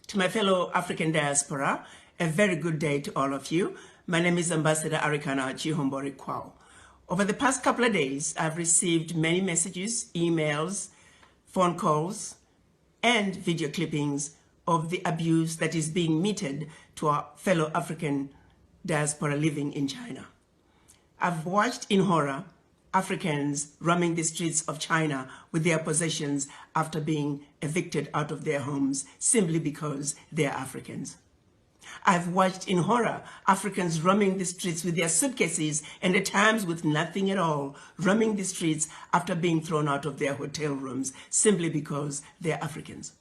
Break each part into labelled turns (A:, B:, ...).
A: To my fellow African diaspora, a very good day to all of you. My name is Ambassador Arikana, chihombori-Quao. Over the past couple of days, I've received many messages, emails, phone calls, and video clippings of the abuse that is being meted to our fellow African diaspora living in China. I've watched in horror Africans roaming the streets of China with their possessions after being evicted out of their homes simply because they're Africans. I've watched in horror Africans roaming the streets with their suitcases and at times with nothing at all, roaming the streets after being thrown out of their hotel rooms simply because they're Africans.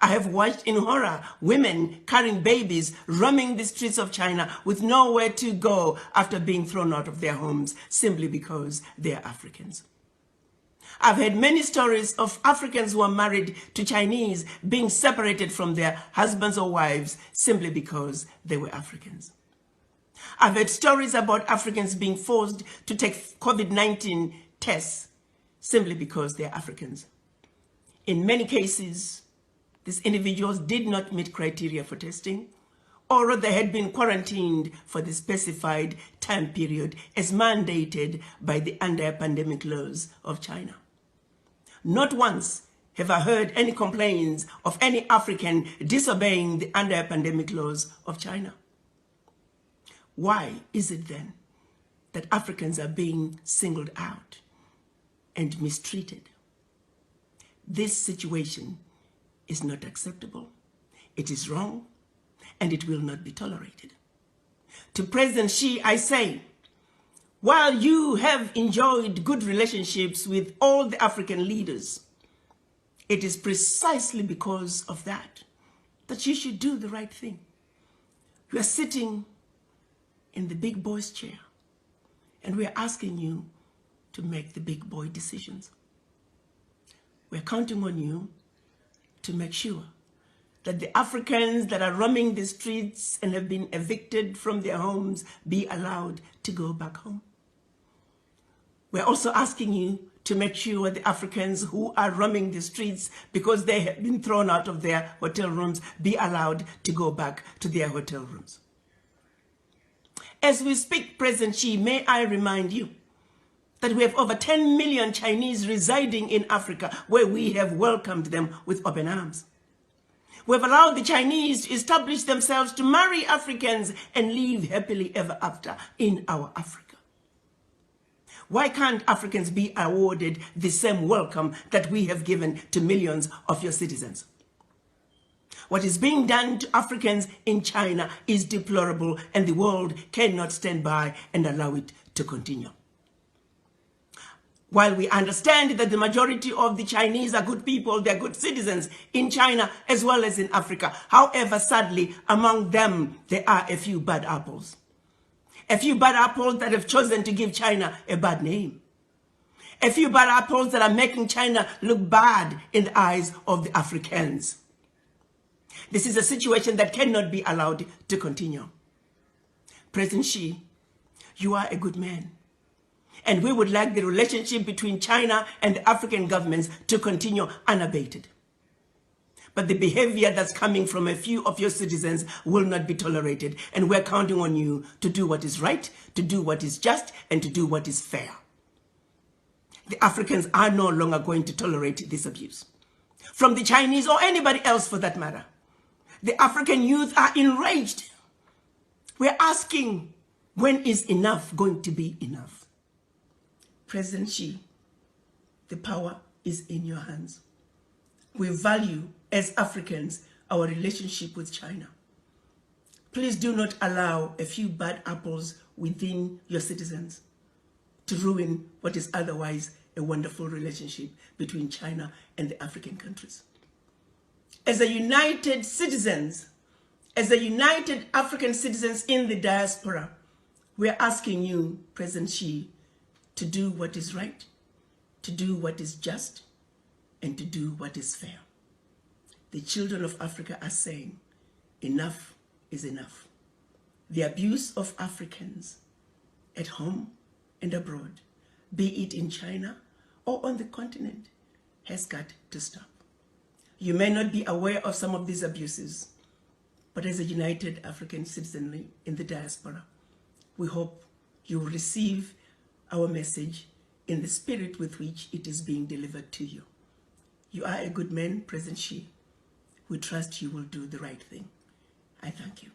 A: I have watched in horror women carrying babies roaming the streets of China with nowhere to go after being thrown out of their homes simply because they are Africans. I've heard many stories of Africans who are married to Chinese being separated from their husbands or wives simply because they were Africans. I've heard stories about Africans being forced to take COVID-19 tests simply because they're Africans. In many cases, these individuals did not meet criteria for testing, or they had been quarantined for the specified time period as mandated by the anti-pandemic laws of China. Not once have I heard any complaints of any African disobeying the anti-pandemic laws of China. Why is it then that Africans are being singled out and mistreated? This situation is not acceptable. It is wrong, and it will not be tolerated. To President Xi, I say, while you have enjoyed good relationships with all the African leaders, it is precisely because of that that you should do the right thing. You are sitting in the big boy's chair, and we are asking you to make the big boy decisions. We are counting on you to make sure that the Africans that are roaming the streets and have been evicted from their homes be allowed to go back home. We're also asking you to make sure the Africans who are roaming the streets because they have been thrown out of their hotel rooms be allowed to go back to their hotel rooms. As we speak, President Xi, may I remind you that we have over 10 million Chinese residing in Africa where we have welcomed them with open arms. We have allowed the Chinese to establish themselves to marry Africans and live happily ever after in our Africa. Why can't Africans be awarded the same welcome that we have given to millions of your citizens? What is being done to Africans in China is deplorable, and the world cannot stand by and allow it to continue. While we understand that the majority of the Chinese are good people, they're good citizens in China as well as in Africa. However, sadly, among them, there are a few bad apples. A few bad apples that have chosen to give China a bad name. A few bad apples that are making China look bad in the eyes of the Africans. This is a situation that cannot be allowed to continue. President Xi, you are a good man. And we would like the relationship between China and the African governments to continue unabated. But the behavior that's coming from a few of your citizens will not be tolerated. And we're counting on you to do what is right, to do what is just, and to do what is fair. The Africans are no longer going to tolerate this abuse. From the Chinese or anybody else for that matter. The African youth are enraged. We're asking, when is enough going to be enough? President Xi, the power is in your hands. We value, as Africans, our relationship with China. Please do not allow a few bad apples within your citizens to ruin what is otherwise a wonderful relationship between China and the African countries. As a united citizens, as a united African citizens in the diaspora, we are asking you, President Xi, to do what is right, to do what is just, and to do what is fair. The children of Africa are saying, enough is enough. The abuse of Africans at home and abroad, be it in China or on the continent, has got to stop. You may not be aware of some of these abuses, but as a united African citizenry in the diaspora, we hope you will receive our message in the spirit with which it is being delivered to you. You are a good man, President Xi. We trust you will do the right thing. I thank you.